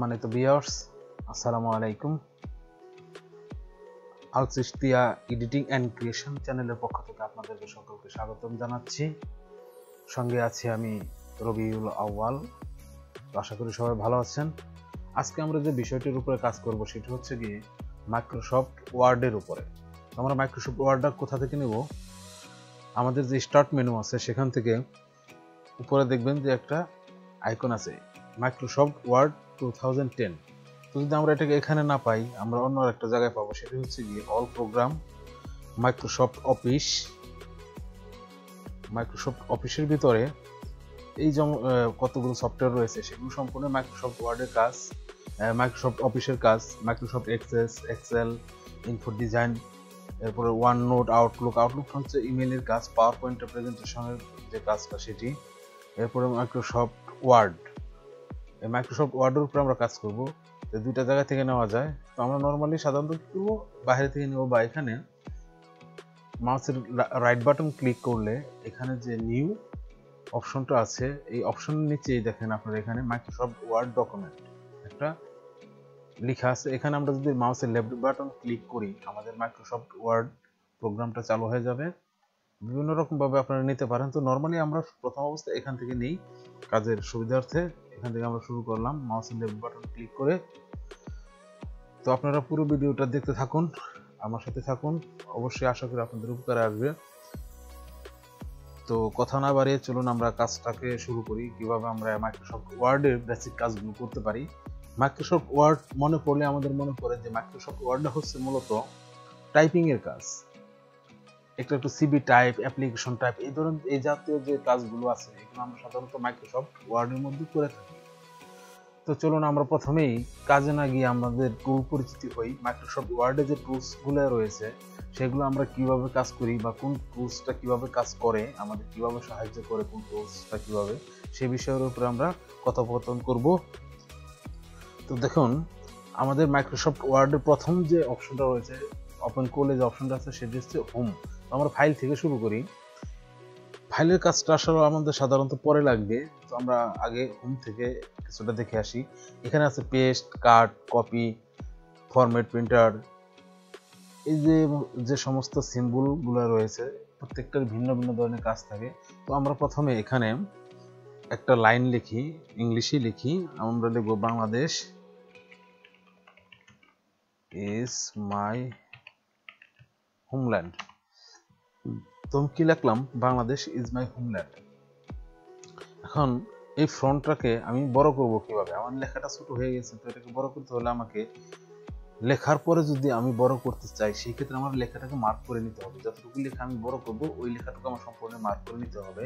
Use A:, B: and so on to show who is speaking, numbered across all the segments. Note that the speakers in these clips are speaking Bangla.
A: সম্মানিত ভিউয়ার্স, আসসালামু আলাইকুম। আল চিশতিয়া এডিটিং অ্যান্ড ক্রিয়েশন চ্যানেলের পক্ষ থেকে আপনাদেরকে সকলকে স্বাগতম জানাচ্ছি। সঙ্গে আছি আমি রবিউল আউয়াল। আশা করি সবাই ভালো আছেন। আজকে আমরা যে বিষয়টির উপরে কাজ করব সেটি হচ্ছে গিয়ে মাইক্রোসফট ওয়ার্ডের উপরে। আমরা মাইক্রোসফট ওয়ার্ডটা কোথা থেকে নেব? আমাদের যে স্টার্ট মেনু আছে সেখান থেকে উপরে দেখবেন যে একটা আইকন আছে, মাইক্রোসফট ওয়ার্ড 2010। তো যদি আমরা এটাকে এখানে না পাই, আমরা অন্য একটা জায়গায় পাবো। সেটা হচ্ছে গিয়ে all program, Microsoft office. Microsoft অফিসের ভিতরে এই যে কতগুলো সফটওয়্যার রয়েছে সেগুলো সম্পূর্ণ মাইক্রোসফট ওয়ার্ডের কাজ, মাইক্রোসফট অফিসের কাজ, মাইক্রোসফট এক্সেল, ইনফো ডিজাইন, এরপরে ওয়ান নোট, আউটলুক হচ্ছে ইমেইলের কাজ, পাওয়ার পয়েন্টের প্রেজেন্টেশনের যে কাজটা সেটি, এরপরে মাইক্রোসফট ওয়ার্ড। এই মাইক্রোসফট ওয়ার্ডের উপরে আমরা কাজ করব। দুইটা জায়গা থেকে নেওয়া যায়। তো আমরা নর্মালি সাধারণত কি করবো, বাইরে থেকে নেব, বা এখানে মাউসের রাইট বাটন ক্লিক করলে এখানে যে নিউ অপশনটা আছে এই অপশনের নিচেই দেখেন আপনারা এখানে মাইক্রোসফট ওয়ার্ড ডকুমেন্ট একটা লেখা আছে। এখানে আমরা যদি মাউসের লেফট বাটন ক্লিক করি আমাদের মাইক্রোসফট ওয়ার্ড প্রোগ্রামটা চালু হয়ে যাবে। বিভিন্ন রকম ভাবে আপনারা নিতে পারেন। তো নর্মালি আমরা প্রথম অবস্থায় এখান থেকে নেই কাজের সুবিধার্থে। এখান থেকে আমরা শুরু করলাম মাউসের লেফট বাটন ক্লিক করে। তো আপনারা পুরো ভিডিওটা দেখতে থাকুন, আমার সাথে থাকুন, অবশ্যই আশা করি আপনাদের উপকারে আসবে। তো কথা না বাড়িয়ে চলুন আমরা কাজটাকে শুরু করি, কিভাবে আমরা মাইক্রোসফট ওয়ার্ডের বেসিক কাজগুলো করতে পারি। মাইক্রোসফট ওয়ার্ড মনে পড়লে আমাদের মনে পড়ে যে মাইক্রোসফট ওয়ার্ডটা হচ্ছে মূলত টাইপিং এর কাজ। একটু সিবি টাইপ, অ্যাপ্লিকেশন টাইপ, এই ধরনের এই জাতীয় যে কাজগুলো আছে এগুলো আমরা সাধারণত মাইক্রোসফট ওয়ার্ডের মধ্যে করে থাকি। তো চলুন আমরা প্রথমেই কাজে না গিয়ে আমাদের টুল পরিচিতি হই। মাইক্রোসফট ওয়ার্ডে যে টুলসগুলো রয়েছে সেগুলো আমরা কিভাবে কাজ করি, বা কোন টুলসটা কিভাবে কাজ করে, আমাদের কিভাবে সাহায্য করে, কোন টুলসটা কিভাবে, সে বিষয়ের উপরে আমরা কথোপকথন করব। তো দেখুন, আমাদের মাইক্রোসফট ওয়ার্ডের প্রথম যে অপশনটা রয়েছে, ওপেন করলে যে অপশনটা আছে সেটি হচ্ছে হোম। তো আমরা ফাইল থেকে শুরু করি। ফাইলের কাজটা আসলে আমাদের সাধারণত পরে লাগবে। তো আমরা আগে হোম থেকে কিছুটা দেখে আসি। এখানে আছে পেস্ট, কাট, কপি, ফরম্যাট, প্রিন্টার, এই যে সমস্ত সিম্বলগুলো রয়েছে প্রত্যেকটার ভিন্ন ভিন্ন ধরনের কাজ থাকে। তো আমরা প্রথমে এখানে একটা লাইন লিখি, ইংলিশে লিখি। আমরা লিখব বাংলাদেশ ইজ মাই হোমল্যান্ড। তো কি লিখলাম, বাংলাদেশ ইজ মাই হোমল্যান্ড। এখন এই ফন্টটাকে আমি বড় করব কিভাবে? আমার লেখাটা ছোট হয়ে গেছে, তো এটাকে বড় করতে হলে আমাকে লেখার পরে যদি আমি বড় করতে চাই সেই ক্ষেত্রে আমার লেখাটাকে মার্ক করে নিতে হবে। যতটুকু লেখা আমি বড় করব ওই লেখাটুকু আমার সম্পূর্ণ মার্ক করে নিতে হবে।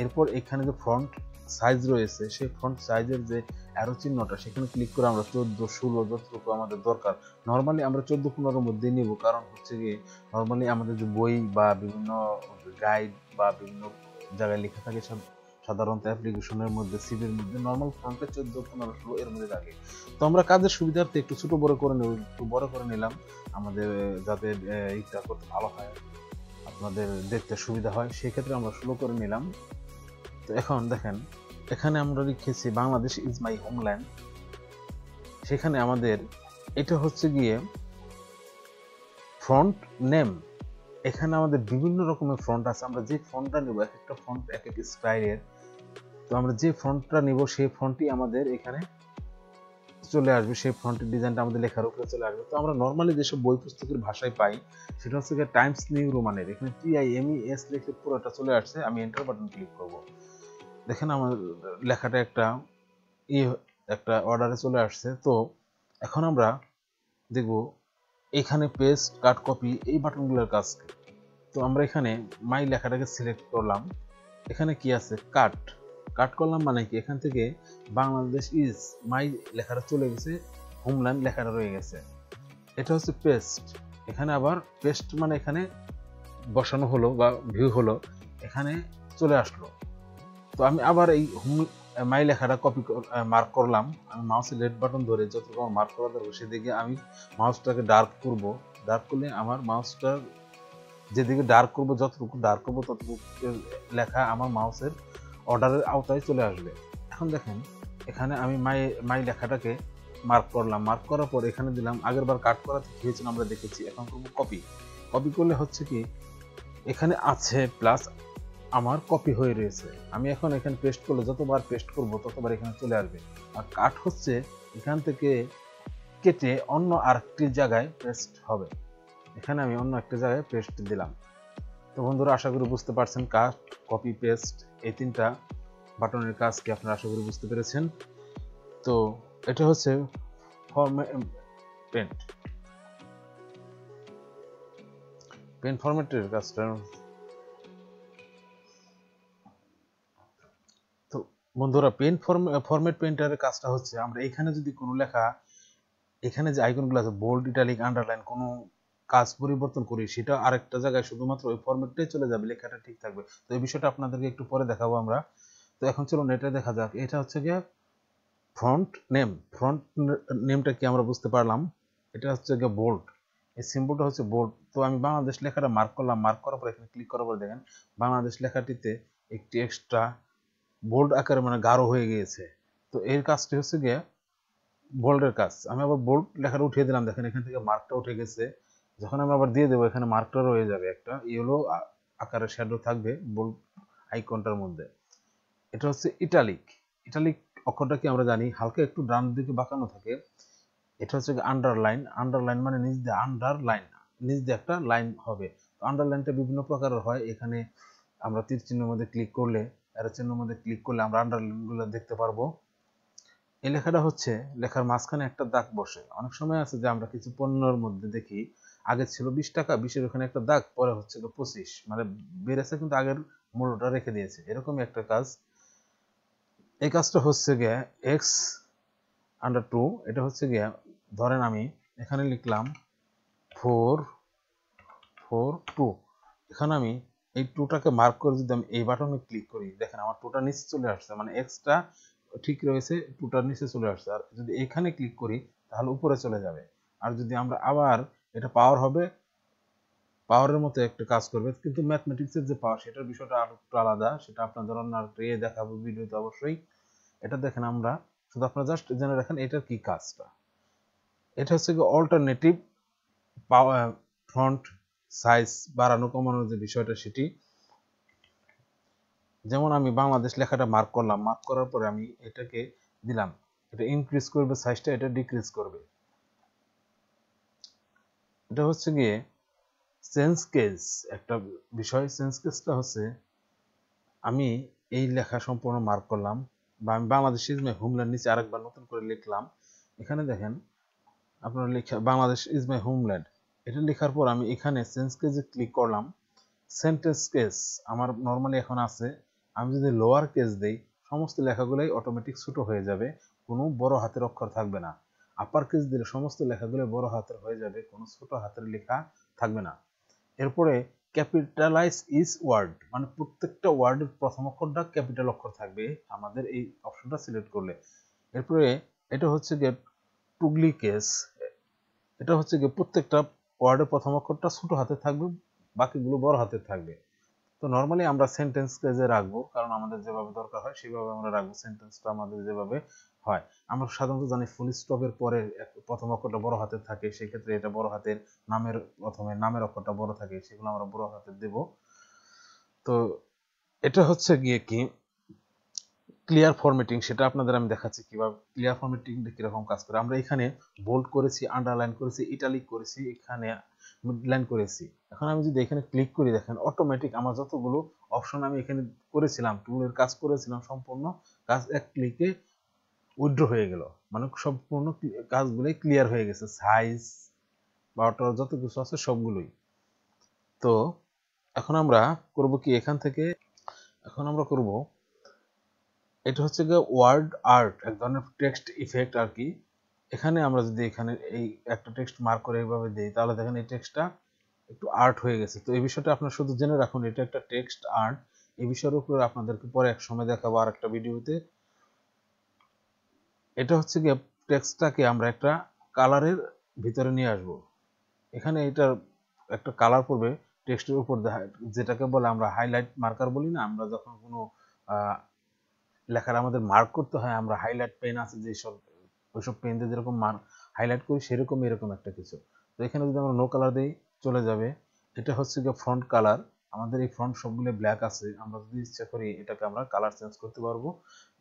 A: এরপর এখানে যে ফন্ট সাইজ রয়েছে সেই ফন্ট সাইজের যে অ্যারো চিহ্নটা সেখানে ক্লিক করে আমরা 14, 16 যতটুকু আমাদের দরকার। নর্মালি আমরা 14-15 মধ্যে নিব, কারণ হচ্ছে গিয়ে নর্মালি আমাদের যে বই বা বিভিন্ন গাইড বা বিভিন্ন জায়গায় লেখা থাকে সাধারণত অ্যাপ্লিকেশনের মধ্যে, সিভির মধ্যে নর্মাল ফন্টে 14, 15, 16 এর মধ্যে থাকে। তো আমরা কাজের সুবিধার্থে একটু ছোট বড় করে নেব, একটু বড় করে নিলাম আমাদের যাতে এইটা করতে ভালো হয়, আপনাদের দেখতে সুবিধা হয়, সেই ক্ষেত্রে আমরা স্লো করে নিলাম। তো এখন দেখেন এখানে আমরা লিখেছি বাংলাদেশ ইজ মাই হোমল্যান্ড। সেখানে আমাদের এটা হচ্ছে গিয়ে ফন্ট নেম। এখানে আমাদের বিভিন্ন রকমের ফন্ট আছে। আমরা যে ফন্টটা নেব, এক একটা ফন্ট এক এক স্টাইলের। তো আমরা যে ফন্টটা নিব সেই ফন্টই আমাদের এখানে চলে আসবে, সেই ফন্টের ডিজাইনটা আমাদের লেখার উপরে চলে আসবে। তো আমরা নর্মালি যেসব বই পুস্তকের ভাষায় পাই সেটা হচ্ছে টাইমস নিউ রোমানের। এখানে TIMES লিখে পুরোটা চলে আসছে। আমি এন্টার বাটন ক্লিক করব। দেখেন আমার লেখাটা একটা অর্ডারে চলে আসছে। তো এখন আমরা দেখব এখানে পেস্ট, কাট, কপি এই বাটনগুলোর কাজ। তো আমরা এখানে মাই লেখাটাকে সিলেক্ট করলাম। এখানে কি আছে, কাট করলাম, মানে কি এখান থেকে বাংলাদেশ ইজ মাই লেখাটা চলে গেছে, হোমল্যান্ড লেখাটা রয়ে গেছে। এটা হচ্ছে পেস্ট। এখানে আবার পেস্ট মানে এখানে বসানো হলো বা ভিউ হলো, এখানে চলে আসলো। তো আমি আবার এই মাই লেখাটা কপি মার্ক করলাম। আমি মাউসের লেফট বাটন ধরে যতটুকু আমার মার্ক করা দরকার সেদিকে আমি মাউসটাকে ডার্ক করব। ডার্ক করলে আমার মাউসটার যেদিকে ডার্ক করব, যতটুকু ডার্ক করব ততটুকু লেখা আমার মাউসের অর্ডারের আওতায় চলে আসবে। এখন দেখেন এখানে আমি মাই লেখাটাকে মার্ক করলাম, মার্ক করার পর এখানে দিলাম, আগের বার কাট করাতে কি হয়েছিল আমরা দেখেছি। এখন করবো কপি। কপি করলে হচ্ছে কি এখানে আছে প্লাস আমার কপি হয়ে রয়েছে, আমি এখন এখানে পেস্ট করলে যতবার পেস্ট করব ততবার এখানে চলে আসবে। আর কাট হচ্ছে এখান থেকে কেটে অন্য আরেকটি জায়গায় পেস্ট হবে। এখানে আমি অন্য একটা জায়গায় পেস্ট দিলাম। তো বন্ধুরা আশা করি বুঝতে পারছেন কাট, কপি, পেস্ট এই তিনটা বাটনের কাজ কি আপনারা আশা করি বুঝতে পেরেছেন। তো এটা হচ্ছে পেন ফরম্যাটের কাজটা। তো বন্ধুরা পেন ফরম্যাট পেন্টারের কাজটা হচ্ছে আমরা এখানে যদি কোনো লেখা, এখানে যে আইকনগুলো আছে বোল্ড, ইটালিক, আন্ডারলাইন, কোনো কাজ পরিবর্তন করি সেটা আরেকটা জায়গায় শুধুমাত্র ওই ফরম্যাটটাই চলে যাবে, লেখাটা ঠিক থাকবে। তো এই বিষয়টা আপনাদেরকে একটু পরে দেখাবো আমরা। তো এখন চলুন এটা দেখা যাক। এটা হচ্ছে গিয়ে ফ্রন্ট নেম। ফ্রন্ট নেমটা কি আমরা বুঝতে পারলাম। এটা হচ্ছে গিয়ে বোল্ড, এই সিম্বলটা হচ্ছে বোল্ড। তো আমি বাংলাদেশ লেখাটা মার্ক করলাম, মার্ক করার পর এখানে ক্লিক করার পর দেখেন বাংলাদেশ লেখাটিতে একটি এক্সট্রা বোল্ড আকারে মানে গাঢ় হয়ে গিয়েছে। তো এর কাজটি হচ্ছে গিয়ে বোল্ডের কাজ। আমি আবার বোল্ড লেখাটা উঠিয়ে দিলাম, দেখেন এখান থেকে মার্কটা উঠে গেছে। যখন আমি আবার দিয়ে দেবো এখানে মার্কটা রয়ে যাবে, একটা ইয়েলো আকারের শ্যাডো থাকবে বোল্ড আইকনটার মধ্যে। এটা হচ্ছে ইটালিক। ইটালিক অক্ষরটা কি আমরা জানি হালকা একটু ডান দিকে বাঁকানো থাকে। এটা হচ্ছে আন্ডারলাইন। আন্ডারলাইন মানে নিচ দিয়ে আন্ডারলাইন, নিচ দিয়ে একটা লাইন হবে। তো আন্ডারলাইনটা বিভিন্ন প্রকারের হয়। এখানে আমরা তীর চিহ্নের মধ্যে ক্লিক করলে, অ্যারো চিহ্নের মধ্যে ক্লিক করলে আমরা আন্ডারলাইনগুলো দেখতে পারবো। এই লেখাটা হচ্ছে লেখার মাঝখানে একটা দাগ বসে। অনেক সময় আছে যে আমরা কিছু পণ্যের মধ্যে দেখি আগে ছিল 20 টাকা, 20-এর ওখানে একটা দাগ, পরে হচ্ছে 25, মানে বেড়েছে কিন্তু আগের মূল্যটা রেখে দিয়েছে, এরকমই একটা কাজ। এই কাজটা হচ্ছে গিয়ে x_2। এটা হচ্ছে গিয়ে ধরেন আমি এখানে লিখলাম 442। এখানে আমি এই 2টাকে মার্ক করে যদি আমি এই বাটনে ক্লিক করি, দেখেন আমার 2টা নিচে চলে আসছে, মানে এক্সটা ঠিক রয়েছে, 2টার নিচে চলে আসছে। আর যদি এখানে ক্লিক করি তাহলে উপরে চলে যাবে। আর যদি আমরা আবার এটা পাওয়ার হবে, পাওয়ারের মতো একটা কাজ করবে, কিন্তু ম্যাথমেটিক্সের যে পাওয়ার সেটার বিষয়টা আর একটু আলাদা, সেটা আপনাদের অন্য দেখাবো ভিডিওতে অবশ্যই। এটা দেখেন আমরা শুধু আপনারা জাস্ট জেনে রাখেন এটার কি কাজটা। এটা হচ্ছে অল্টারনেটিভ ফন্ট সাইজ বাড়ানো কমানোর যে বিষয়টা সেটি। যেমন আমি বাংলাদেশ লেখাটা মার্ক করলাম, মার্ক করার পরে আমি এটাকে দিলাম, এটা ইনক্রিজ করবে সাইজটা, এটা ডিক্রিজ করবে। এটা হচ্ছে গিয়ে চেঞ্জ কেস একটা বিষয়। চেঞ্জ কেসটা হচ্ছে আমি এই লেখা সম্পূর্ণ মার্ক করলাম, বা আমি বাংলাদেশ ইজ মাই হোমল্যান্ড নিচে আরেকবার নতুন করে লিখলাম। এখানে দেখেন আপনারা লেখা বাংলাদেশ ইজ মাই হোমল্যান্ড, এটা লেখার পর আমি এখানে চেঞ্জ কেসে ক্লিক করলাম। সেন্টেন্স কেস আমার নর্মালি এখন আছে, আমি যদি লোয়ার কেস দেই সমস্ত লেখাগুলোই অটোমেটিক ছোট হয়ে যাবে, কোনো বড় হাতের অক্ষর থাকবে না। আপার কেস দিলে সমস্ত লেখাগুলো বড় হাতের হয়ে যাবে, কোনো ছোট হাতের লেখা থাকবে না। এরপরে ক্যাপিটালাইজ ইজ ওয়ার্ড, মানে প্রত্যেকটা ওয়ার্ডের প্রথম অক্ষরটা ক্যাপিটাল অক্ষর থাকবে আমাদের এই অপশনটা সিলেক্ট করলে। এরপরে এটা হচ্ছে গিয়ে টুগলি কেস। এটা হচ্ছে গিয়ে প্রত্যেকটা ওয়ার্ডের প্রথম অক্ষরটা ছোট হাতে থাকবে, বাকিগুলো বড় হাতে থাকবে। তো নর্মালি আমরা সেন্টেন্স কেজে রাখবো, কারণ আমাদের যেভাবে দরকার হয় সেভাবে আমরা রাখবো, সেন্টেন্সটা আমাদের যেভাবে হয়। আমরা সাধারণত জানি ফুল স্টপের পরে প্রথম অক্ষরটা বড় হাতের থাকে, সেই ক্ষেত্রে এটা বড় হাতের, নামের প্রথমে নামের অক্ষরটা বড় থাকে, সেগুলো আমরা বড় হাতের দেব। তো এটা হচ্ছে গিয়ে কি ক্লিয়ার ফরম্যাটিং, সেটা আপনাদের আমি দেখাচ্ছি কিভাবে ক্লিয়ার ফরম্যাটিংটা কিরকম কাজ করে। আমরা এখানে বোল্ড করেছি, আন্ডারলাইন করেছি, ইটালিক করেছি, এখানে মিডলাইন করেছি। এখন আমি যদি এখানে ক্লিক করি দেখেন অটোমেটিক আমার যতগুলো অপশন আমি এখানে করেছিলাম, টুলের কাজ করেছিলাম, সম্পূর্ণ কাজ এক ক্লিকে উইথড্র হয়ে গেল, মানে সম্পূর্ণ কাজগুলোই ক্লিয়ার হয়ে গেছে, সাইজ বা যত কিছু আছে সবগুলোই। তো এখন আমরা করব কি, এখান থেকে এখন আমরা করব এটা হচ্ছে গিয়ে ওয়ার্ড আর্ট, এক ধরনের টেক্সট ইফেক্ট আর কি। এখানে আমরা যদি এখানে এই একটা টেক্সট মার্ক করে এইভাবে দিই তাহলে দেখেন এই টেক্সটটা একটু আর্ট হয়ে গেছে। তো এই বিষয়টা আপনারা শুধু জেনে রাখুন, এটা একটা টেক্সট আর্ট। এই বিষয়ের উপরে আপনাদেরকে পরে এক সময় দেখাবো আর একটা ভিডিওতে। এটা হচ্ছে গিয়ে টেক্সটটাকে আমরা একটা কালারের ভিতরে নিয়ে আসব। এখানে এটার একটা কালার পড়বে টেক্সটের উপর, যেটাকে বলে আমরা হাইলাইট মার্কার বলি না, আমরা যখন কোনো লেখার আমাদের মার্ক করতে হয় আমরা হাইলাইট পেন আছে যেসব, ওইসব পেন দিয়ে যেরকম হাইলাইট করি সেরকম এরকম একটা কিছু। তো এখানে যদি আমরা নো কালার দিই চলে যাবে। এটা হচ্ছে গিয়ে ফ্রন্ট কালার, আমাদের এই ফ্রন্ট সবগুলো ব্ল্যাক আছে, আমরা যদি ইচ্ছা করি এটাকে আমরা কালার চেঞ্জ করতে পারবো।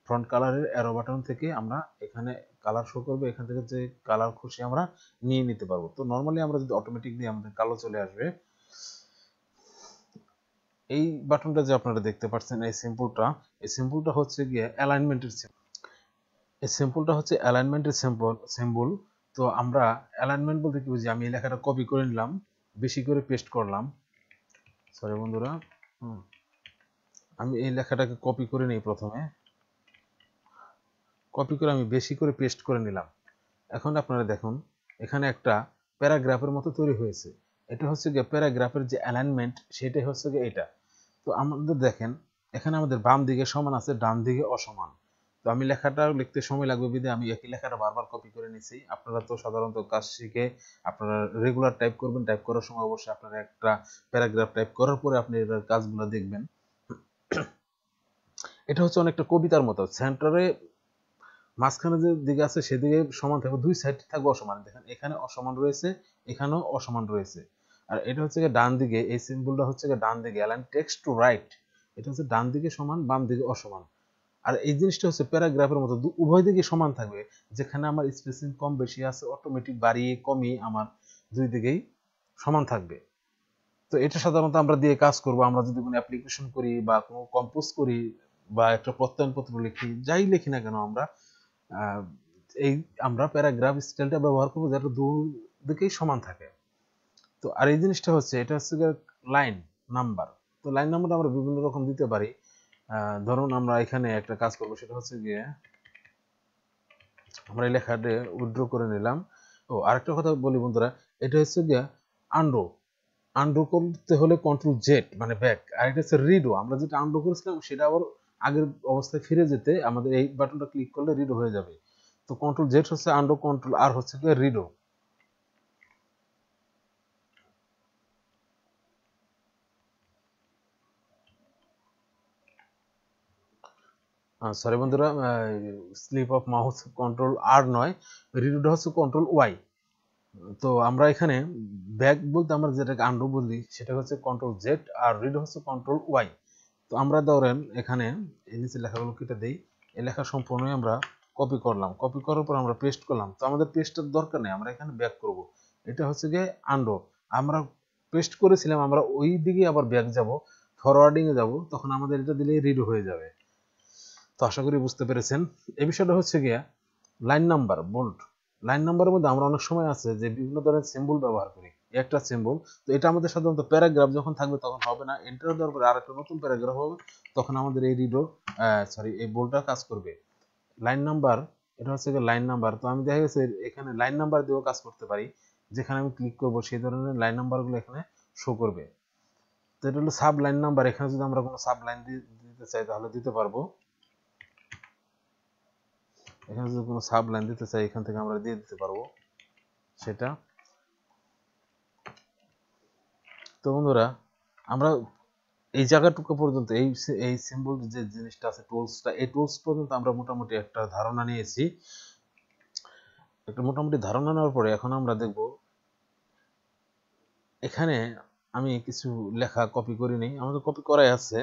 A: ফ্রন্ট কালারের অ্যারো বাটন থেকে আমরা এখানে কালার শো করবে, এখান থেকে যে কালার খুশি আমরা নিয়ে নিতে পারবো। তো নর্মালি আমরা যদি অটোমেটিক দিয়ে আমাদের কালো চলে আসবে। এই বাটনটা যে আপনারা দেখতে পাচ্ছেন এই সিম্বলটা হচ্ছে গিয়ে অ্যালাইনমেন্টের সিম্বল। এই সিম্বলটা হচ্ছে অ্যালাইনমেন্টের সিম্বল। তো আমরা অ্যালাইনমেন্ট বলতে কি বুঝি, আমি এই লেখাটা কপি করে নিলাম, বেশি করে পেস্ট করলাম। সরি বন্ধুরা, আমি এই লেখাটাকে কপি করে নিই, প্রথমে কপি করে আমি বেশি করে পেস্ট করে নিলাম। এখন আপনারা দেখুন এখানে একটা প্যারাগ্রাফের মতো তৈরি হয়েছে। এটা হচ্ছে গিয়ে প্যারাগ্রাফের যে অ্যালাইনমেন্ট সেটাই হচ্ছে গিয়ে এটা। তো আমাদের দেখেন এখানে আমাদের বাম দিকে সমান আছে, ডান দিকে অসমান। তো আমি লেখাটা লিখতে সময় লাগবে বিধে আমি একই লেখাটা বারবার কপি করে নিছি। আপনারা তো সাধারণত কাজ শিখে আপনারা রেগুলার টাইপ করবেন, টাইপ করার সময় অবশ্যই আপনারা একটা প্যারাগ্রাফ টাইপ করার পরে আপনি এর কাজগুলো দেখবেন। এটা হচ্ছে অনেকটা কবিতার মতো, সেন্টারে মাঝখানে যে দিকে আছে সেদিকে সমান থাকবে, দুই সাইড থাকবে অসমান। দেখেন এখানে অসমান রয়েছে, এখানেও অসমান রয়েছে। আর এটা হচ্ছে ডান দিকে, এই সিম্বলটা হচ্ছে ডান দিকে, অ্যালাইন টেক্সট টু রাইট, এটা হচ্ছে ডান দিকে সমান, বাম দিকে অসমান। আর এই জিনিসটা হচ্ছে প্যারাগ্রাফের মতো, উভয় দিকে সমান থাকবে। যেখানে আমার স্পেসিং কম বেশি আছে অটোমেটিক বাড়িয়ে কমিয়ে আমার দুই দিকেই সমান থাকবে। তো এটা সাধারণত আমরা দিয়ে কাজ করব, আমরা যদি কোনো অ্যাপ্লিকেশন করি বা কোনো কম্পোজ করি বা একটা প্রত্যয়নপত্র লিখি, যাই লিখি না কেন আমরা এই আমরা প্যারাগ্রাফ স্টাইলটা ব্যবহার করবো যেটা দুদিকেই সমান থাকে। তো আর এই জিনিসটা হচ্ছে এটা হচ্ছে লাইন নাম্বার। তো লাইন নাম্বার আমরা বিভিন্ন রকম দিতে পারি। ধরুন আমরা এখানে একটা কাজ করবো, সেটা হচ্ছে গিয়ে আমরা এই লেখাটা উইথড্র করে নিলাম। ও আরেকটা কথা বলি বন্ধুরা, এটা হচ্ছে গিয়ে আন্ডু করতে হলে কন্ট্রোল জেড মানে ব্যাক, আর এটা হচ্ছে রিডো, আমরা যেটা আন্ডু করেছিলাম সেটা আবার আগের অবস্থায় ফিরে যেতে আমাদের এই বাটনটা ক্লিক করলে রিডো হয়ে যাবে। তো কন্ট্রোল জেড হচ্ছে আন্ডু, কন্ট্রোল আর হচ্ছে গিয়ে রিডো। সরি বন্ধুরা, স্লিপ অফ মাউস কন্ট্রোল আর নয়, রিডোটা হচ্ছে কন্ট্রোল ওয়াই। তো আমরা এখানে ব্যাক বলতে আমরা যেটাকে আন্ডু বলি সেটা হচ্ছে কন্ট্রোল জেড, আর রিডো হচ্ছে কন্ট্রোল ওয়াই। তো আমরা ধরেন এখানে এই নিচে লেখাগুলো কেটে দিই, এই লেখা সম্পূর্ণই আমরা কপি করলাম, কপি করার পর আমরা পেস্ট করলাম। তো আমাদের পেস্টের দরকার নেই, আমরা এখানে ব্যাক করব। এটা হচ্ছে গিয়ে আন্ডু, আমরা পেস্ট করেছিলাম, আমরা ওই দিকে আবার ব্যাক যাব, ফরওয়ার্ডিং এ যাব, তখন আমাদের এটা দিলে রিডো হয়ে যাবে। তো আশা করি বুঝতে পেরেছেন। এই বিষয়টা হচ্ছে গিয়া লাইন নাম্বার বোল্ড। লাইন নাম্বারের মধ্যে আমরা অনেক সময় আছে যে বিভিন্ন ধরনের সিম্বল ব্যবহার করি, একটা সিম্বল। তো এটা আমাদের সাধারণত প্যারাগ্রাফ যখন থাকবে তখন হবে না, এন্টার দেওয়ার পরে আরেকটা নতুন প্যারাগ্রাফ হবে, তখন আমাদের এই এই বোল্ডটা কাজ করবে। লাইন নাম্বার, এটা হচ্ছে লাইন নাম্বার। তো আমি দেখা গেছে এখানে লাইন নাম্বার দিয়েও কাজ করতে পারি, যেখানে আমি ক্লিক করব সেই ধরনের লাইন নাম্বারগুলো এখানে শো করবে। তো এটা হলো সাব লাইন নাম্বার, এখানে যদি আমরা কোনো সাব লাইন দিতে চাই তাহলে দিতে পারবো। এখানে যদি কোনো সাব লাইন দিতে চাই এখান থেকে আমরা দিয়ে দিতে পারবো সেটা। তো বন্ধুরা আমরা এই জায়গাটুকু পর্যন্ত এই সিম্বল যে জিনিসটা আছে টুলসটা, এই টুলস পর্যন্ত আমরা মোটামুটি একটা ধারণা নিয়েছি। একটা মোটামুটি ধারণা নেওয়ার পরে এখন আমরা দেখব এখানে আমি কিছু লেখা কপি করে নিই, আমাদের কপি করাই আছে,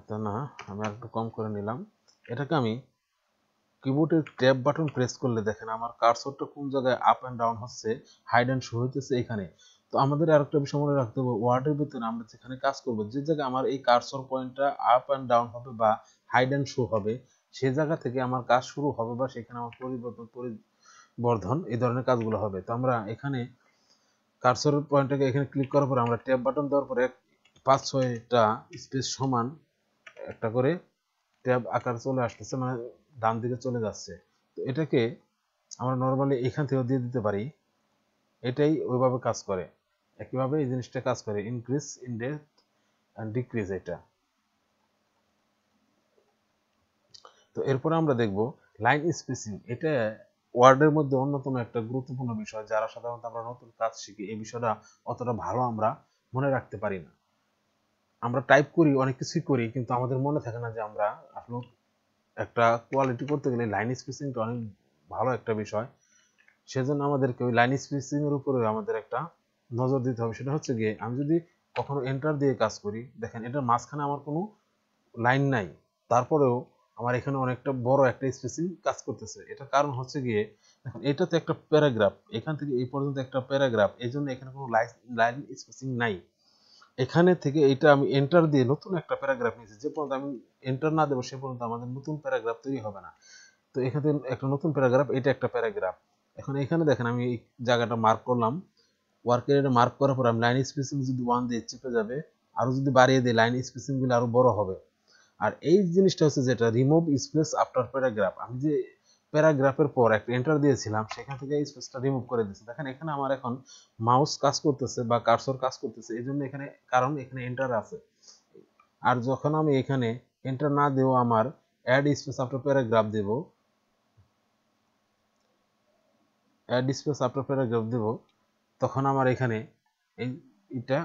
A: তা না আমি একটু কম করে নিলাম। এটাকে আমি কিবোর্ডের ট্যাব বাটন প্রেস করলে দেখেন আমার কার্সরটা কোন জায়গায় আপ এন্ড ডাউন হচ্ছে, হাইড এন্ড শো হইতেছে এখানে। তো আমাদের আরেকটা বিষয় মনে রাখতে হবে, ওয়ার্ডের ভিতরে আমরা যেখানে কাজ করব, যে জায়গায় আমার এই কার্সর পয়েন্টটা আপ এন্ড ডাউন হবে বা হাইড এন্ড শো হবে, সেই জায়গা থেকে আমার কাজ শুরু হবে বা সেখানে আমার পরিবর্ধন এই ধরনের কাজগুলো হবে। তো আমরা এখানে কার্সরের পয়েন্টটাকে এখানে ক্লিক করার পর আমরা ট্যাব বাটন দেওয়ার পরে 5-6টা স্পেস সমান একটা করে ট্যাব আকার চলে আসতেছে, মানে ডান দিকে চলে যাচ্ছে। তো এটাকে আমরা নর্মালি এখান থেকেও দিয়ে দিতে পারি, এটাই ওইভাবে কাজ করে। একইভাবে এই জিনিসটা কাজ করে, ইনক্রিজ ইনডেক্স এন্ড ডিক্রিজ এটা। তো এরপর আমরা দেখব লাইন স্পেসিং। এটা ওয়ার্ডের মধ্যে অন্যতম একটা গুরুত্বপূর্ণ বিষয়, যারা সাধারণত আমরা নতুন কাজ শিখি এই বিষয়টা অতটা ভালো আমরা মনে রাখতে পারি না। আমরা টাইপ করি, অনেক কিছুই করি, কিন্তু আমাদের মনে থাকে না যে আমরা আসলে একটা কোয়ালিটি করতে গেলে লাইন স্পেসিংটা অনেক ভালো একটা বিষয়। সেজন্য আমাদেরকে ওই লাইন স্পেসিং এর উপরে আমাদের একটা নজর দিতে হবে। সেটা হচ্ছে গিয়ে আমি যদি কখনো এন্টার দিয়ে কাজ করি, দেখেন এটার মাঝখানে আমার কোনো লাইন নাই, তারপরেও আমার এখানে অনেকটা বড় একটা স্পেসিং কাজ করতেছে। এটার কারণ হচ্ছে গিয়ে দেখুন এটা তো একটা প্যারাগ্রাফ, এখান থেকে এই পর্যন্ত একটা প্যারাগ্রাফ, এই জন্য এখানে কোনো লাইন স্পেসিং নাই। এখানে থেকে এটা আমি এন্টার দিয়ে নতুন একটা প্যারাগ্রাফ নিয়েছি, যে পর্যন্ত আমি এন্টার না দেবো সে পর্যন্ত আমাদের নতুন প্যারাগ্রাফ তৈরি হবে না। তো এখানে একটা নতুন প্যারাগ্রাফ, এটা একটা প্যারাগ্রাফ। এখন এখানে দেখেন আমি এই জায়গাটা মার্ক করলাম, ওয়ার্ক এরিয়া মার্ক করার পর আমি লাইন স্পেসিং যদি 1 দিয়ে চেপে যাবে, আরো যদি বাড়িয়ে দিই লাইন স্পেসিং গুলো আরো বড় হবে। আর এই জিনিসটা হচ্ছে যেটা রিমুভ স্পেস আফটার প্যারাগ্রাফ, আমি যে প্যারাগ্রাফের পর একটা এন্টার দিয়েছিলাম সেখান থেকে এই স্পেসটা রিমুভ করে দিয়েছি। দেখেন এখানে আমার এখন মাউস কাজ করতেছে বা কার্সর কাজ করতেছে, এই জন্য এখানে, কারণ এখানে এন্টার আছে। আর যখন আমি এখানে এন্টার না দেবো আমার অ্যাড স্পেস আফটার প্যারাগ্রাফ দেব, অ্যাড স্পেস আফটার প্যারাগ্রাফ দেব, তখন আমার এখানে এই এটা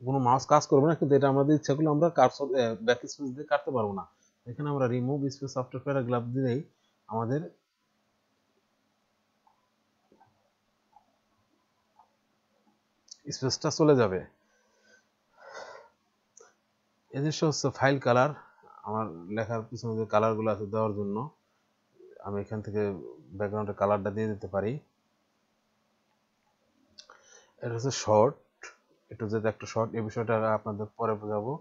A: কোনো মাউস কাজ করবে না, কিন্তু এটা আমাদের ইচ্ছা করলে আমরা কার্সর ব্যাক স্পেস দিয়ে কাটতে পারবো না। এখানে আমরা রিমুভ স্পেস আফটার প্যারাগ্রাফ দিলেই আমাদের স্পেসটা চলে যাবে। এই জিনিসটা হচ্ছে ফাইল কালার, আমার লেখার পিছনে যে কালারগুলো আছে দেওয়ার জন্য আমি এখান থেকে ব্যাকগ্রাউন্ডের কালারটা দিয়ে দিতে পারি। এটা হচ্ছে শর্ট, একটু যেটা একটা শর্ট, এই বিষয়টা আপনাদের পরে বোঝাবো।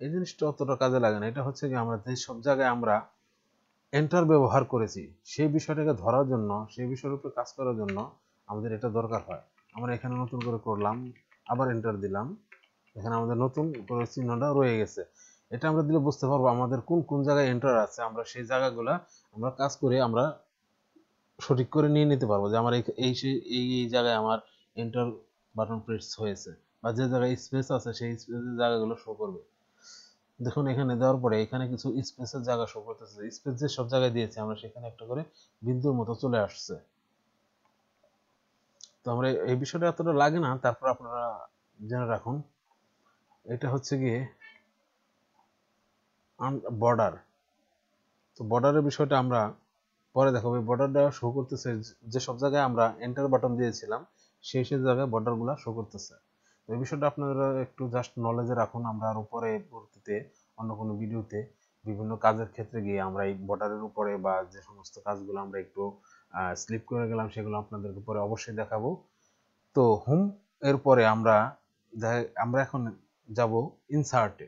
A: এই জিনিসটা অতটা কাজে লাগে না, এটা হচ্ছে কি আমরা যে সব জায়গায় আমরা এন্টার ব্যবহার করেছি সেই বিষয়টাকে ধরার জন্য, সেই বিষয়ের উপরে কাজ করার জন্য আমাদের এটা দরকার হয়। আমরা এখানে নতুন করে করলাম, আবার এন্টার দিলাম, এখানে আমাদের নতুন করে চিহ্নটা রয়ে গেছে। এটা আমরা দিলে বুঝতে পারবো আমাদের কোন কোন জায়গায় এন্টার আছে, আমরা সেই জায়গাগুলা আমরা কাজ করে আমরা সঠিক করে নিয়ে নিতে পারবো যে আমার এই জায়গায় আমার এন্টার বাটন প্রেস হয়েছে, বা যে জায়গায় স্পেস আছে সেই স্পেসের জায়গাগুলো শো করবে। দেখুন এখানে দেওয়ার পরে এখানে কিছু স্পেসের জায়গা শো করতেছে, স্পেস যে সব জায়গায় দিয়েছি আমরা সেখানে একটা করে বিন্দুর মতো চলে আসছে। তো আমরা এই বিষয়টা এতটা লাগে না, তারপর আপনারা জেনে রাখুন। এটা হচ্ছে গিয়ে বর্ডার। তো বর্ডারের বিষয়টা আমরা পরে দেখাবো। বর্ডারটা শো করতেছে যে সব জায়গায় আমরা এন্টার বাটন দিয়েছিলাম সেই সেই জায়গায় বর্ডারগুলো শো করতেছে। তো এই বিষয়টা আপনারা একটু জাস্ট নলেজে রাখুন। আমরা আর উপরে পরবর্তীতে অন্য কোনো ভিডিওতে বিভিন্ন কাজের ক্ষেত্রে গিয়ে আমরা এই বর্ডারের উপরে বা যে সমস্ত কাজগুলো আমরা একটু স্লিপ করে গেলাম সেগুলো আপনাদেরকে পরে অবশ্যই দেখাবো। তো হোম এর পরে আমরা এখন যাব ইনসার্টে।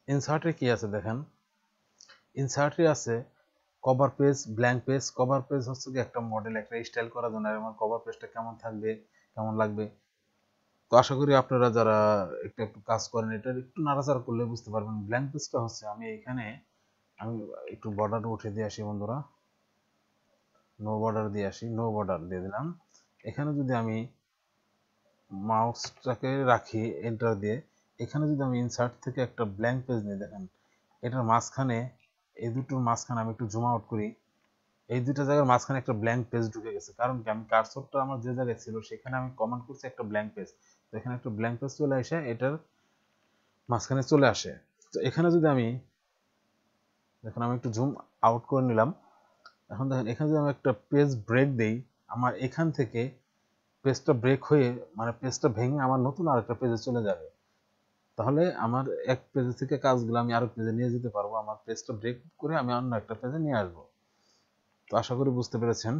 A: ইনসার্টে কি আছে দেখেন, ইনসার্টে আছে cover page, blank page. Cover page হচ্ছে কি একটা মডেল, একটা স্টাইল করার জন্য আমার কভার পেজটা কেমন থাকবে, কেমন লাগবে। তো আশা করি আপনারা যারা একটু একটু কাজ করেন এটা একটু নাড়াচাড়া করলে বুঝতে পারবেন। ব্ল্যাঙ্ক পেজটা হচ্ছে আমি একটু বর্ডার উঠে দিয়ে আসি বন্ধুরা, নো বর্ডার দিয়ে আসি, নো বর্ডার দিয়ে দিলাম। এখানে যদি আমি মাউসটাকে রাখি এন্টার দিয়ে, এখানে যদি আমি ইনসার্ট থেকে একটা ব্ল্যাঙ্ক পেজ নিয়ে, দেখেন এটার মাঝখানে, এই দুটোর মাঝখানে আমি একটু জুম আউট করি, এই দুটো জায়গার মাঝখানে একটা ব্ল্যাঙ্ক পেজ ঢুকে গেছে। কারণ কি, আমি কার্সরটা আমার যে জায়গায় ছিল সেখানে আমি কমান্ড করছি একটা ব্ল্যাঙ্ক পেজ, তো এখানে একটা ব্ল্যাঙ্ক পেজ চলে আসে এটার মাঝখানে চলে আসে। তো এখানে যদি আমি দেখেন আমি একটু জুম আউট করে নিলাম, এখন দেখেন এখানে যদি আমি একটা পেজ ব্রেক দেই, আমার এখান থেকে পেজটা ব্রেক হয়ে মানে পেজটা ভেঙে আমার নতুন আরেকটা পেজে চলে যাবে। তাহলে আমার এক পেজ থেকে কাজগুলো আমি আরেক পেজে নিয়ে যেতে পারবো, আমার পেজটা ব্রেক করে আমি অন্য একটা পেজে নিয়ে আসবো। তো আশা করি বুঝতে পেরেছেন।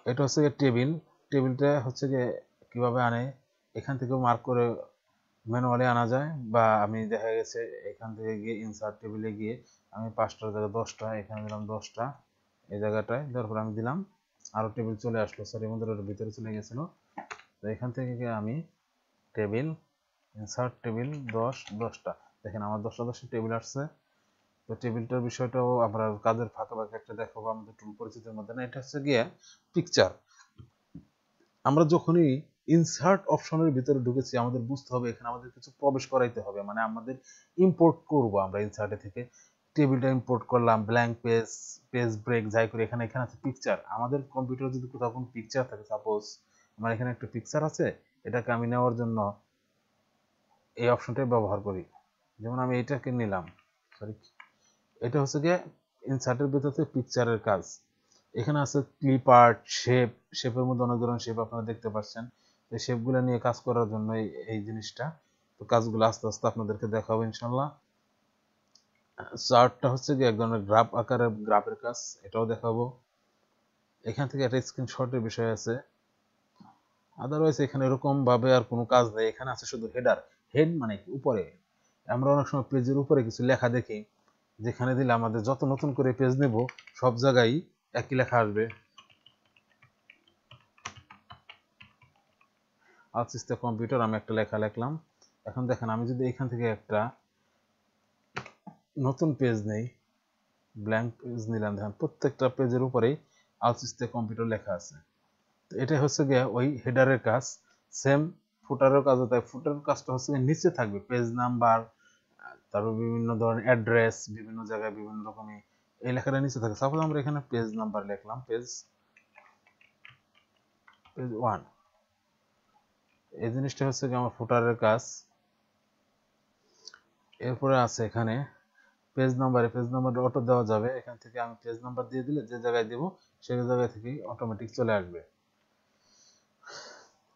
A: এটা হচ্ছে টেবিল, টেবিলটা হচ্ছে গিয়ে কিভাবে আনে, এখান থেকে মার্ক করে ম্যানুয়ালি আনা যায়, বা আমি দেখা গেছে এখান থেকে গিয়ে ইনসার্ট টেবিলে গিয়ে আমি 5টার জায়গায় 10টা, এখানে দিলাম 10টা, এই জায়গাটায় দেওয়ার পর আমি দিলাম, আরো টেবিল চলে আসলো, সরি বন্ধুরা ওটা ভিতরে চলে গেছিল। তো এখান থেকে গিয়ে আমি টেবিল, ইনসার্ট টেবিল 10টা, দেখেন আমার 10টা টেবিল আসছে। তো টেবিলটার বিষয়টাও আমরা কাজের ফাঁকে ফাঁকে একটা দেখাবো আমাদের টুল পরিচিতির মধ্যে না। এটা হচ্ছে গিয়ে পিকচার। আমরা যখনই ইনসার্ট অপশনের ভিতরে ঢুকেছি আমাদের বুঝতে হবে এখানে আমাদের কিছু প্রবেশ করাইতে হবে, মানে আমাদের ইম্পোর্ট করব আমরা ইনসার্টে থেকে টেবিলটা ইম্পোর্ট করলাম, ব্ল্যাঙ্ক পেজ, পেজ ব্রেক যাই করে, এখানে আছে পিকচার। আমাদের কম্পিউটারে যদি কোথাও কোনো পিকচার থাকে, সাপোজ আমার এখানে একটা পিকচার আছে, এটাকে আমি নেওয়ার জন্য এই অপশনটাই ব্যবহার করি, যেমন আমি এটাকে নিলাম, সরি, এটা হচ্ছে গিয়ে ইনসার্টের ভিতরে পিকচারের কাজ। এখানে আছে ক্লিপ আর্ট, শেপ, শেপের মধ্যে অনেক ধরনের শেপ আপনারা দেখতে পাচ্ছেন। এই শেপগুলো নিয়ে কাজ করার জন্য এই জিনিসটা, তো কাজগুলো আস্তে আস্তে আপনাদেরকে দেখাবো ইনশাল্লাহ। চার্টটা হচ্ছে কি এক ধরনের গ্রাফ আকারের গ্রাফের কাজ, এটাও দেখাবো। এখান থেকে একটা স্ক্রিনশটের বিষয় আছে। আদারওয়াইজ এখানে এরকম ভাবে আর কোনো কাজ নেই। এখানে আছে শুধু হেডার। হেড মানে কি উপরে, আমরা অনেক সময় পেজের উপরে কিছু লেখা দেখি, যেখানে দিলে আমাদের যত নতুন করে পেজ নেব সব জায়গায় একই লেখা আসবে। আলসিস্তা কম্পিউটার, আমি একটা লেখা লিখলাম। এখন দেখেন আমি যদি এখান থেকে একটা নতুন পেজ নেই, ব্ল্যাঙ্ক পেজ নিলাম, দেখেন প্রত্যেকটা পেজের উপরেই আলসিস্তা কম্পিউটার লেখা আছে। তো এটা হচ্ছে গিয়ে ওই হেডারের কাজ। সেম ফুটারের কাজও তাই, ফুটারের কাজটা হচ্ছে নিচে থাকবে পেজ নাম্বার, তারপর বিভিন্ন ধরনের অ্যাড্রেস, বিভিন্ন জায়গায় বিভিন্ন রকমের এই লেখাটা নিচে থাকে। সাপোজ আমরা এখানে পেজ নাম্বার লিখলাম, পেজ 1, এই জিনিসটা হচ্ছে কি আমার ফুটারের কাজ। এরপরে আছে এখানে পেজ নাম্বার, পেজ নাম্বারটা অটো দেওয়া যাবে। এখান থেকে আমি পেজ নাম্বার দিয়ে দিলে যে জায়গায় দেব সেই জায়গা থেকেই অটোমেটিক চলে আসবে।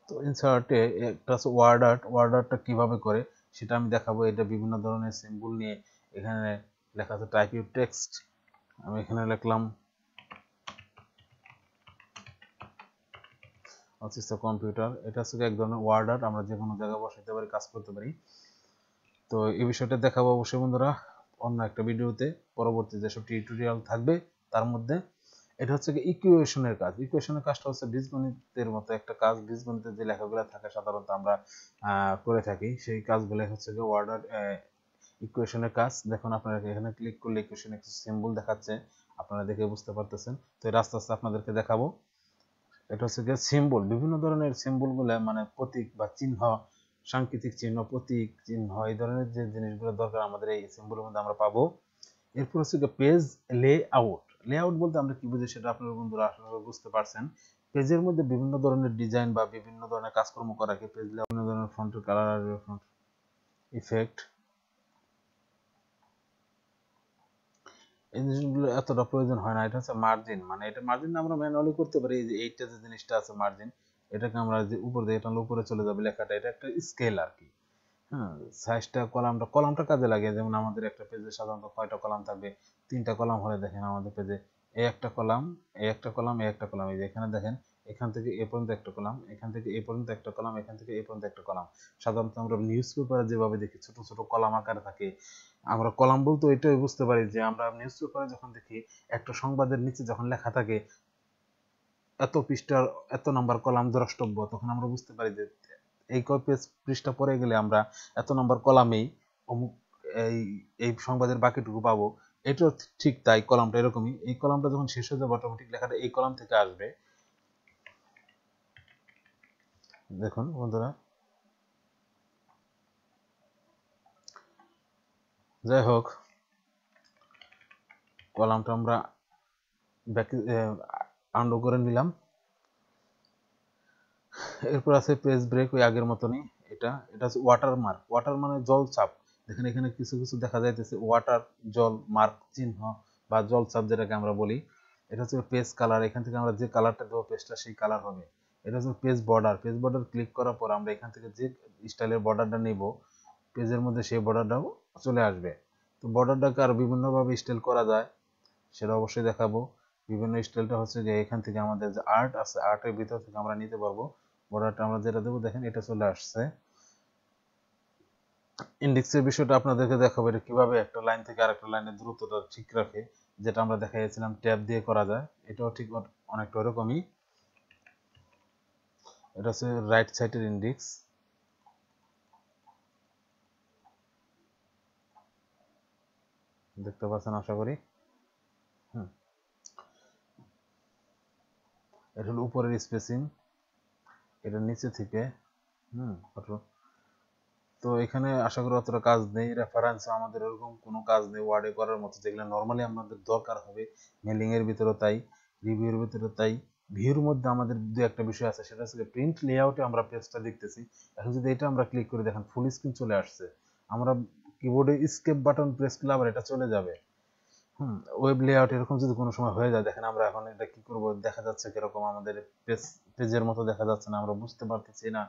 A: তো ইনসার্টে একটা আছে ওয়ার্ড আর্ট। ওয়ার্ড আর্টটা কিভাবে করে সেটা আমি দেখাবো। এটা বিভিন্ন ধরনের সিম্বল নিয়ে এখানে লেখা আছে টাইপ ইউর টেক্সট। আমি এখানে লিখলাম আলসিস্তা কম্পিউটার। এটা হচ্ছে এক ধরনের ওয়ার্ড আর্ট, আমরা যে কোনো জায়গায় বসাতে পারি, কাজ করতে পারি। তো এই বিষয়টা দেখাবো অবশ্যই বন্ধুরা অন্য একটা ভিডিওতে, পরবর্তী যেসব টিউটোরিয়াল থাকবে তার মধ্যে। এটা হচ্ছে কি ইকুয়েশনের কাজ। ইকুয়েশনের কাজটা হচ্ছে বীজগণিতের মতো একটা কাজ। বীজগণিতের যে লেখাগুলো থাকে সাধারণত আমরা করে থাকি, সেই কাজগুলো হচ্ছে যে ওয়ার্ড আর্ট ইকুয়েশনের কাজ। দেখুন আপনারা এখানে ক্লিক করলে ইকুয়েশনের কিছু সিম্বল দেখাচ্ছে, আপনারা দেখে বুঝতে পারতেছেন। তো এটা আস্তে আস্তে আপনাদেরকে দেখাবো। এটা হচ্ছে গিয়ে সিম্বল, বিভিন্ন ধরনের সিম্বলগুলো মানে প্রতীক বা চিহ্ন, সাংকেতিক চিহ্ন, প্রতীক চিহ্ন, এই ধরনের যে জিনিসগুলো দরকার আমাদের এই সিম্বলের মধ্যে আমরা পাবো। এরপর হচ্ছে পেজ লেআউট। লেআউট বলতে আমরা কি বুঝি সেটা আপনারা বন্ধুরা আসলে বুঝতে পারছেন। পেজের মধ্যে বিভিন্ন ধরনের ডিজাইন বা বিভিন্ন ধরনের কাজকর্ম করাকে পেজ লেআউট, বিভিন্ন ধরনের ফন্টের কালার আসবে, ফন্ট ইফেক্ট, এই জিনিসগুলো এতটা প্রয়োজন হয় না। এটা হচ্ছে মার্জিন, মানে এটা মার্জিন আমরা ম্যানুয়ালি করতে পারি। এই যে এইটা যে জিনিসটা আছে মার্জিন, এটাকে আমরা যে উপর দিয়ে টানলে উপরে চলে যাবে লেখাটা, এটা একটা স্কেল আর কি। হ্যাঁ, সাইজটা কলামটা কাজে লাগে। যেমন আমাদের একটা পেজে সাধারণত কয়টা কলাম থাকবে, 3টা কলাম হলে দেখেন আমাদের পেজে এই একটা কলাম, এই একটা কলাম, এই একটা কলাম, এই যে এখানে দেখেন এখান থেকে এ পর্যন্ত একটা কলাম, এখান থেকে এ পর্যন্ত একটা কলাম, এখান থেকে এ পর্যন্ত একটা কলাম। সাধারণত আমরা নিউজ পেপারে যেভাবে দেখি ছোট ছোট কলাম আকারে থাকে, আমরা কলাম বলতে এটাই বুঝতে পারি যে আমরা নিউজ পেপারে যখন দেখি একটা সংবাদের নিচে যখন লেখা থাকে এত পৃষ্ঠার এত নাম্বার কলাম দ্রষ্টব্য, তখন আমরা বুঝতে পারি যে এই পৃষ্ঠা পড়ে গেলে আমরা এত নম্বর কলামেই অমুক এই এই সংবাদের বাকিটুকু পাবো। এটাও ঠিক তাই, কলামটা এরকমই। এই কলামটা যখন শেষ হয়ে যাবে অটোমেটিক লেখাটা এই কলাম থেকে আসবে। দেখুন বন্ধুরা, যাই হোক কলামটা আমরা আন্ডু করে নিলাম। এরপর আছে পেজ ব্রেক, ওই আগের মতনই। এটা হচ্ছে ওয়াটারমার্ক। ওয়াটার মানে জল চাপ। দেখেন এখানে কিছু কিছু দেখা যাইতেছে ওয়াটার, জল, মার্ক চিহ্ন বা জল চাপ যেটাকে আমরা বলি। এটা হচ্ছে পেজ কালার, এখান থেকে আমরা যে কালারটা দেবো পেজটা সেই কালার হবে। এটা হচ্ছে page border. Page border click করার পর আমরা এখান থেকে যে স্টাইলের বর্ডারটা নেব পেজের মধ্যে সেই বর্ডারটাও চলে আসবে। তো বর্ডারটাকে আরো বিভিন্নভাবে স্টাইল করা যায় সেটা অবশ্যই দেখাবো। বিভিন্ন স্টাইলটা হচ্ছে যে এখান থেকে আমাদের যে আর্ট আছে আর্টের ভিতর থেকে আমরা নিতে পারবো। বর্ডারটা আমরা যেটা দেবো দেখেন এটা চলে আসছে। ইন্ডেক্সের বিষয়টা আপনাদেরকে দেখাবো, এটা কিভাবে একটা লাইন থেকে আরেকটা লাইনের দ্রুততা ঠিক রাখে, যেটা আমরা দেখাইছিলাম ট্যাব দিয়ে করা যায়। এটাও ঠিক অনেকটা ওরকমই। এটা হচ্ছে রাইট সাইডের ইন্ডেক্স। দেখতে পাচ্ছেন আশা করি। এটা হলো উপরের স্পেসিং, এটা নিচে থেকে তো এখানে আশা করি অতটা কাজ নেই। রেফারেন্স আমাদের এরকম কোনো কাজ নেই ওয়ার্ডে করার মতো, যেগুলো নর্মালি আমাদের দরকার হবে। মেলিং এর ভিতরে তাই, রিভিউর ভিতরে তাই। ভিউর মধ্যে আমাদের দু একটা বিষয় আছে, সেটা হচ্ছে প্রিন্ট লেআউটে আমরা পেজটা দেখতেছি। এখন যদি এটা আমরা ক্লিক করে দেখেন ফুল স্ক্রিন চলে আসছে। আমরা কিবোর্ডে স্কেপ বাটন প্রেস করলে আবার এটা চলে যাবে। ওয়েব লেআউট এরকম যদি কোনো সময় হয়ে যায়, দেখেন আমরা এখন এটা কি করব, দেখা যাচ্ছে কিরকম আমাদের পেজের মতো দেখা যাচ্ছে না, আমরা বুঝতে পারতেছি না।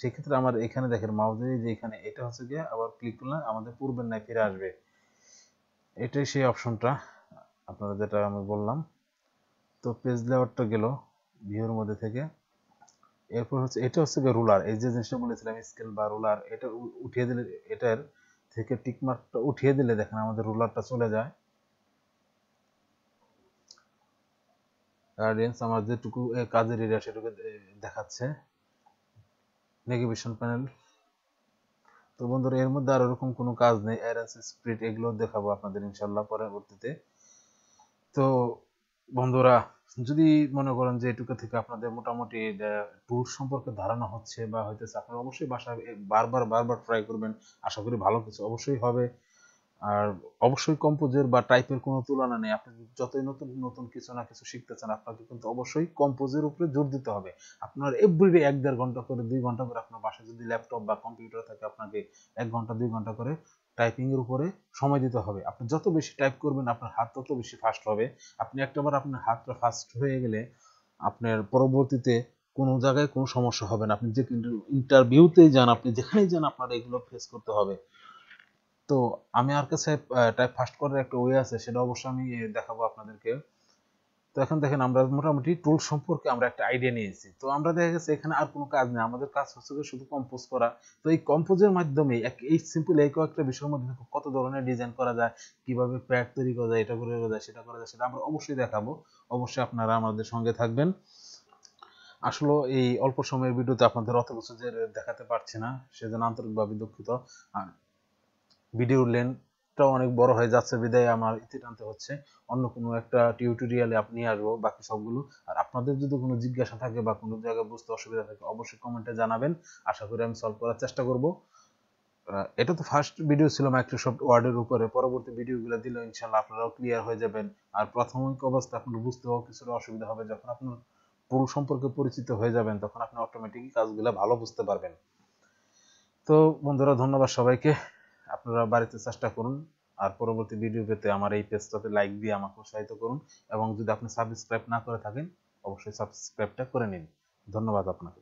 A: সেক্ষেত্রে আমার এখানে দেখেন মাউসের যে এখানে এটা হচ্ছে গিয়ে আবার ক্লিক করলে আমাদের পূর্বের ন্যায় ফিরে আসবে। এটাই সেই অপশনটা আপনারা যেটা আমি বললাম। তো পেজ লেআউটটা গেল ভিউর মধ্যে থেকে। এরপর হচ্ছে এটা হচ্ছে গিয়ে রুলার, এই যে জিনিসটা বলেছিলাম স্কেল বা রুলার, এটা উঠিয়ে দিলে, এটার থেকে টিকমার্কটা উঠিয়ে দিলে দেখেন আমাদের রুলারটা চলে যায়। গার্ডিয়ান্স আমার যেটুকু কাজের এরিয়া সেটুকু দেখাচ্ছে। Navigation panel. তো বন্ধুরা এর মধ্যে আর ওরকম কোনো কাজ নেই, অ্যারেঞ্জ স্প্লিট এগুলো দেখাবো আপনাদের ইনশাল্লাহ পরবর্তীতে। তো বন্ধুরা যদি মনে করেন যে এটুকু থেকে আপনাদের মোটামুটি টুলস সম্পর্কে ধারণা হচ্ছে বা হইতেছে, আপনারা অবশ্যই বাসায় বারবার ট্রাই করবেন, আশা করি ভালো কিছু অবশ্যই হবে। আর অবশ্যই কম্পোজের বা টাইপের কোনো তুলনা নেই, আপনি যতই নতুন নতুন কিছু না কিছু শিখতে চান আপনাকে কিন্তু অবশ্যই কম্পোজের উপরে জোর দিতে হবে। আপনার এভরিডে 1-1.5 ঘন্টা করে 2 ঘন্টা করে আপনার বাসায় যদি ল্যাপটপ বা কম্পিউটার থাকে আপনাকে 1 ঘন্টা 2 ঘন্টা করে টাইপিং এর উপরে সময় দিতে হবে। আপনি যত বেশি টাইপ করবেন আপনার হাত তত বেশি ফাস্ট হবে। আপনি একটাবার আপনার হাতটা ফাস্ট হয়ে গেলে আপনার পরবর্তীতে কোনো জায়গায় কোনো সমস্যা হবে না। আপনি যে ইন্টারভিউতেই যান, আপনি যেখানেই যান আপনার এগুলো ফেস করতে হবে। তো আমি আর কাছে টাইপ ফাস্ট করার একটা ওয়ে আছে, সেটা অবশ্যই আমি দেখাবো আপনাদেরকে। তো এখন দেখেন আমরা মোটামুটি টুল সম্পর্কে আমরা একটা আইডিয়া নিয়েছি। তো আমরা দেখা গেছে এখানে আর কোনো কাজ নেই, আমাদের কাজ হচ্ছে শুধু কম্পোজ করা। তো এই কম্পোজের মাধ্যমে এই সিম্পল এই কয়েকটা বিষয়ের মধ্যে কত ধরনের ডিজাইন করা যায়, কিভাবে প্যাড তৈরি করা যায়, এটা করে যায় সেটা করা যায়, সেটা আমরা অবশ্যই দেখাবো। অবশ্যই আপনারা আমাদের সঙ্গে থাকবেন। আসলে এই অল্প সময়ের ভিডিওতে আপনাদের অত কিছু যে দেখাতে পারছি না, সেজন্য আন্তরিকভাবে দুঃখিত। আর ভিডিওর লেন্থটাও অনেক বড় হয়ে যাচ্ছে বিদায় আমার ইতি টানতে হচ্ছে। অন্য কোনো একটা টিউটোরিয়ালে আপনি আসবো বাকি সবগুলো। আর আপনাদের যদি কোনো জিজ্ঞাসা থাকে বা কোনো জায়গায় বুঝতে অসুবিধা থাকে অবশ্যই কমেন্টে জানাবেন, আশা করি আমি সলভ করার চেষ্টা করব। এটা তো ফার্স্ট ভিডিও ছিল মাইক্রোসফট ওয়ার্ডের উপরে, পরবর্তী ভিডিওগুলো দিলে ইনশাল্লাহ আপনারাও ক্লিয়ার হয়ে যাবেন। আর প্রাথমিক অবস্থা আপনার বুঝতেও কিছুটা অসুবিধা হবে, যখন আপনার টুল সম্পর্কে পরিচিত হয়ে যাবেন তখন আপনি অটোমেটিকই কাজগুলো ভালো বুঝতে পারবেন। তো বন্ধুরা ধন্যবাদ সবাইকে, আপনারা বাড়িতে চেষ্টা করুন। আর পরবর্তী ভিডিও পেতে আমার এই পেজটাতে লাইক দিয়ে আমাকে উৎসাহিত করুন, এবং যদি আপনি সাবস্ক্রাইব না করে থাকেন অবশ্যই সাবস্ক্রাইবটা করে নিন। ধন্যবাদ আপনাকে।